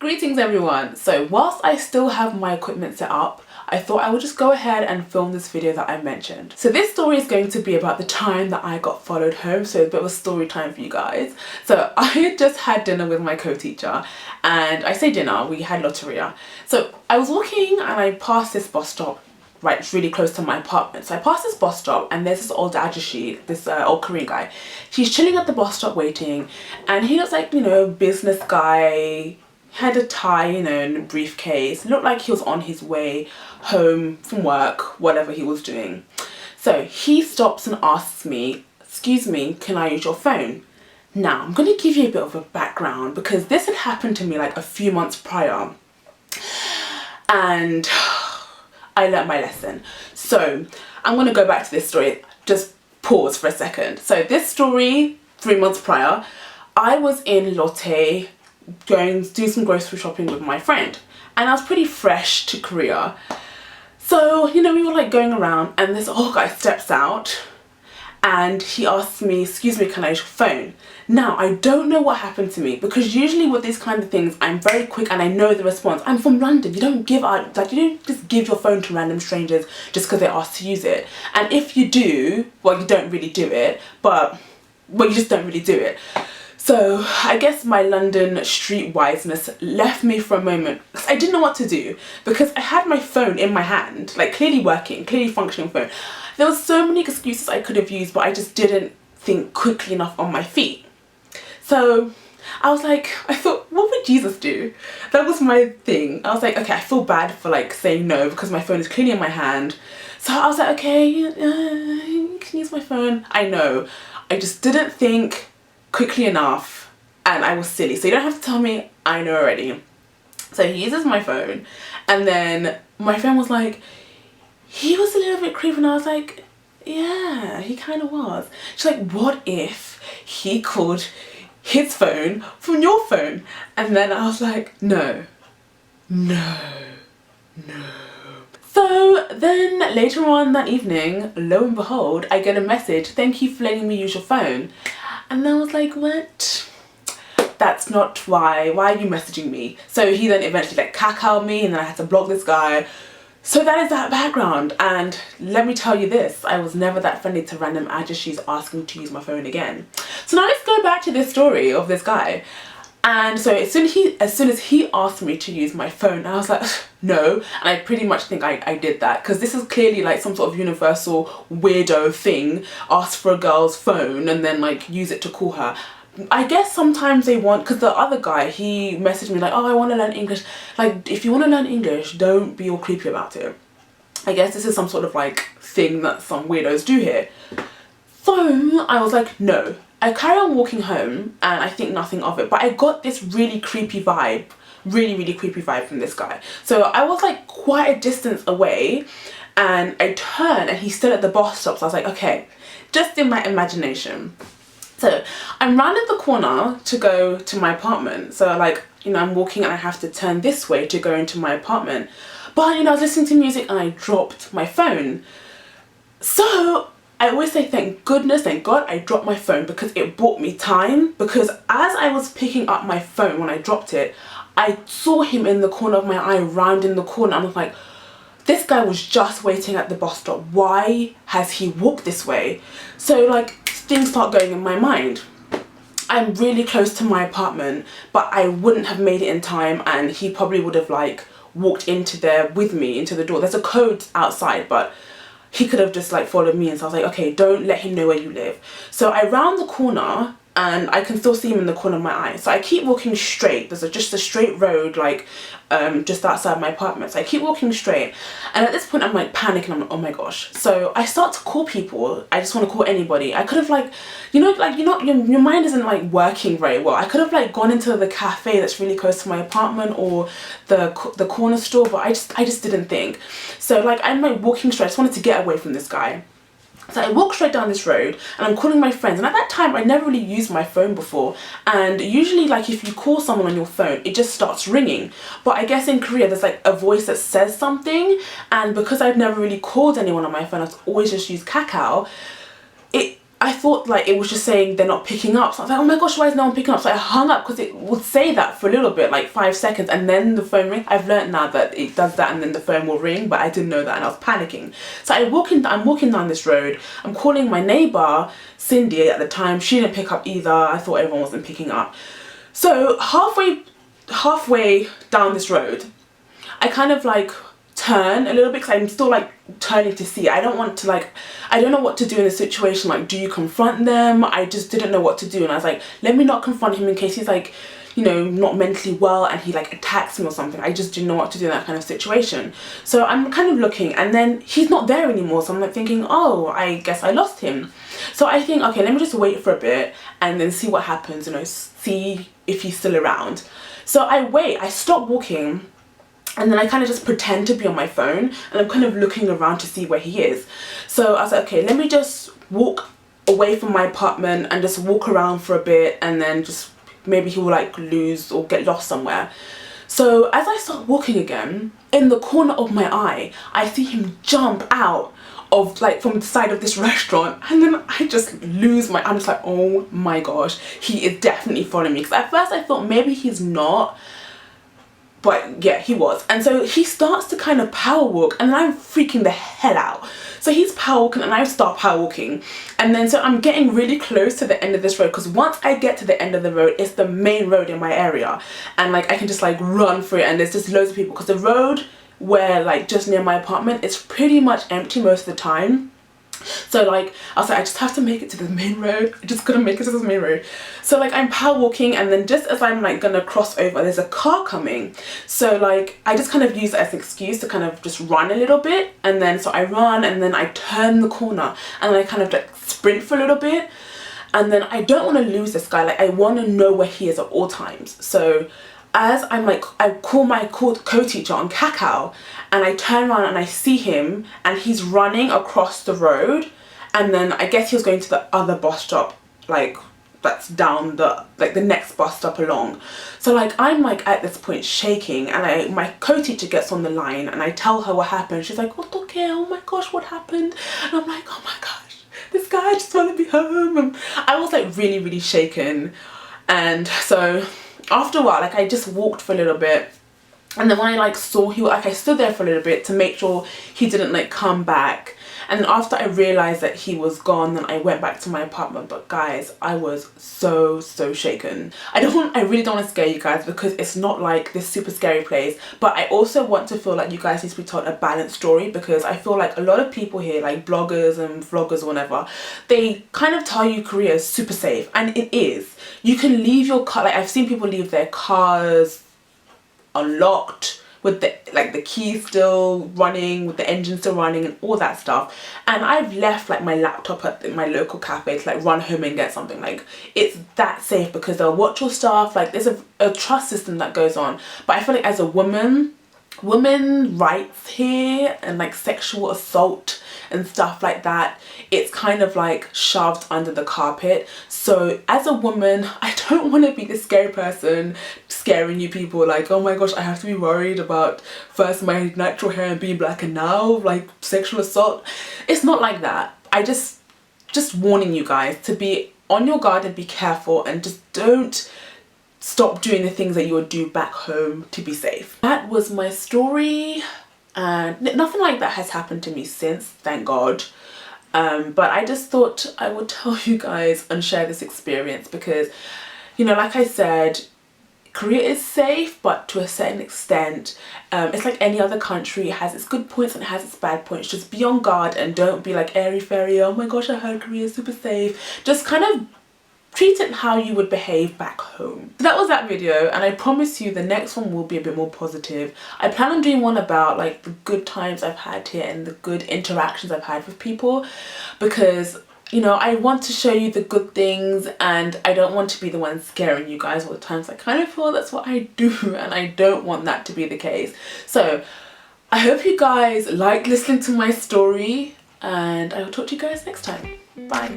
Greetings everyone! So whilst I still have my equipment set up, I thought I would just go ahead and film this video that I mentioned. So this story is going to be about the time that I got followed home, so a bit of a story time for you guys. So I had just had dinner with my co-teacher, and I say dinner, we had lotteria. So I was walking and I passed this bus stop right really close to my apartment. So I passed this bus stop and there's this old ajashi, this old Korean guy. He's chilling at the bus stop waiting, and he looks like, you know, business guy, had a tie, you know, and a briefcase, looked like he was on his way home from work, whatever he was doing. So he stops and asks me, "Excuse me, can I use your phone?" Now, I'm going to give you a bit of a background because this had happened to me like a few months prior, and I learnt my lesson. So I'm going to go back to this story, just pause for a second. So this story, 3 months prior, I was in Lotte going to do some grocery shopping with my friend, and I was pretty fresh to Korea. So, you know, we were like going around and this old guy steps out and he asks me, "Excuse me, can I use your phone?" Now, I don't know what happened to me because usually with these kind of things, I'm very quick and I know the response. I'm from London. You don't give out, like, you don't just give your phone to random strangers just because they ask to use it. And if you do, well, you don't really do it, but, well, you just don't really do it. So I guess my London street wiseness left me for a moment because I didn't know what to do because I had my phone in my hand, like clearly working, clearly functioning phone. There were so many excuses I could have used, but I just didn't think quickly enough on my feet. So I was like, I thought, what would Jesus do? That was my thing. I was like, okay, I feel bad for like saying no because my phone is clearly in my hand. So I was like, okay, you can use my phone. I know, I just didn't think quickly enough and I was silly. So you don't have to tell me, I know already. So he uses my phone, and then my friend was like, he was a little bit creepy, and I was like, yeah, he kind of was. She's like, what if he called his phone from your phone? And then I was like, no. So then later on that evening, lo and behold, I get a message, "Thank you for letting me use your phone." And I was like, what? That's not why are you messaging me? So he then eventually like cacao me, and then I had to block this guy. So that is that background, and let me tell you this, I was never that friendly to random ajashis asking to use my phone again. So now let's go back to this story of this guy. And so as soon as he asked me to use my phone, I was like, no. And I pretty much think I did that because this is clearly like some sort of universal weirdo thing. Ask for a girl's phone and then like use it to call her. I guess sometimes they want, because the other guy, he messaged me like, "Oh, I want to learn English." Like, if you want to learn English, don't be all creepy about it. I guess this is some sort of like thing that some weirdos do here. So I was like, no. I carry on walking home and I think nothing of it, but I got this really creepy vibe, really creepy vibe from this guy. So I was like quite a distance away and I turned and he's still at the bus stop. So I was like, okay, just in my imagination. So I'm rounded the corner to go to my apartment. So like, you know, I'm walking and I have to turn this way to go into my apartment. But, you know, I was listening to music and I dropped my phone. So I always say thank goodness, thank God I dropped my phone because it bought me time. Because as I was picking up my phone when I dropped it, I saw him in the corner of my eye, round in the corner. I was like, this guy was just waiting at the bus stop. Why has he walked this way? So like things start going in my mind. I'm really close to my apartment, but I wouldn't have made it in time and he probably would have like walked into there with me, into the door. There's a code outside, but he could have just like followed me, and so I was like, okay, don't let him know where you live. So I round the corner and I can still see him in the corner of my eye. So I keep walking straight. There's just a straight road like just outside my apartment. So I keep walking straight, and at this point I'm like panicking. I'm like, oh my gosh. So I start to call people. I just want to call anybody. I could have like, you know, like your mind isn't like working very well. I could have like gone into the cafe that's really close to my apartment or the corner store, but I just didn't think. So like I'm like walking straight. I just wanted to get away from this guy. So I walk straight down this road and I'm calling my friends, and at that time I never really used my phone before, and usually like if you call someone on your phone it just starts ringing, but I guess in Korea there's like a voice that says something, and because I've never really called anyone on my phone, I've always just used Kakao, I thought like it was just saying they're not picking up. So I was like, oh my gosh, why is no one picking up? So I hung up because it would say that for a little bit, like 5 seconds, and then the phone ring. I've learned now that it does that and then the phone will ring, but I didn't know that and I was panicking. So I'm walking down this road. I'm calling my neighbour, Cindy, at the time. She didn't pick up either. I thought everyone wasn't picking up. So halfway down this road, I kind of like turn a little bit because I'm still like turning to see. I don't want to like, I don't know what to do in this situation. Like, do you confront them? I just didn't know what to do, and I was like, let me not confront him in case he's like, you know, not mentally well and he like attacks me or something. I just didn't know what to do in that kind of situation. So I'm kind of looking, and then he's not there anymore, so I'm like thinking, oh, I guess I lost him. So I think, okay, let me just wait for a bit and then see what happens, you know, see if he's still around. So I wait, I stop walking, and then I kind of just pretend to be on my phone, and I'm kind of looking around to see where he is. So I was like, okay, let me just walk away from my apartment and just walk around for a bit, and then just maybe he will like lose or get lost somewhere. So as I start walking again, in the corner of my eye, I see him jump out of like from the side of this restaurant, and then I just lose my, I'm just like, oh my gosh, he is definitely following me. Because at first I thought maybe he's not, but yeah, he was. And so he starts to kind of power walk, and then I'm freaking the hell out. So he's power walking and I start power walking, and then so I'm getting really close to the end of this road, because once I get to the end of the road, it's the main road in my area, and like I can just like run through it, and there's just loads of people, because the road where like just near my apartment, it's pretty much empty most of the time. So like I was like, I just have to make it to the main road. I just couldn't make it to the main road. So like I'm power walking, and then just as I'm like gonna cross over, there's a car coming. So like I just kind of use it as an excuse to kind of just run a little bit, and then so I run, and then I turn the corner, and then I kind of like sprint for a little bit, and then I don't want to lose this guy. Like I want to know where he is at all times. So as I'm like, I call my co-teacher on Kakao, and I turn around and I see him, and he's running across the road, and then I guess he was going to the other bus stop, like that's down the, like the next bus stop along. So like I'm like at this point shaking, and my co-teacher gets on the line, and I tell her what happened. She's like, what, okay, oh my gosh, what happened? And I'm like, oh my gosh, this guy just want to be home. And I was like really, really shaken. And so after a while, like I just walked for a little bit, and then when I like saw he, like I stood there for a little bit to make sure he didn't like come back, and then after I realized that he was gone, then I went back to my apartment. But guys, I was so shaken. I really don't want to scare you guys, because it's not like this super scary place, but I also want to feel like you guys need to be told a balanced story, because I feel like a lot of people here, like bloggers and vloggers or whatever, they kind of tell you Korea is super safe, and it is. You can leave your car, like I've seen people leave their cars unlocked with the keys still running, with the engine still running and all that stuff. And I've left like my laptop at my local cafe to like run home and get something. Like it's that safe, because they'll watch your stuff. Like there's a trust system that goes on. But I feel like as a woman rights here, and like sexual assault and stuff like that, it's kind of like shoved under the carpet. So as a woman, I don't want to be the scary person scaring you people, like, oh my gosh, I have to be worried about first my natural hair and being black, and now like sexual assault. It's not like that. I just warning you guys to be on your guard and be careful, and just don't stop doing the things that you would do back home to be safe. That was my story, and nothing like that has happened to me since, thank God. But I just thought I would tell you guys and share this experience, because, you know, like I said, Korea is safe, but to a certain extent. It's like any other country. It has its good points and it has its bad points. Just be on guard and don't be like airy-fairy, oh my gosh, I heard Korea is super safe. Just kind of treat it how you would behave back home. So that was that video, and I promise you the next one will be a bit more positive. I plan on doing one about like the good times I've had here and the good interactions I've had with people, because, you know, I want to show you the good things, and I don't want to be the one scaring you guys all the time. So I kind of feel that's what I do, and I don't want that to be the case. So I hope you guys like listening to my story, and I will talk to you guys next time. Bye.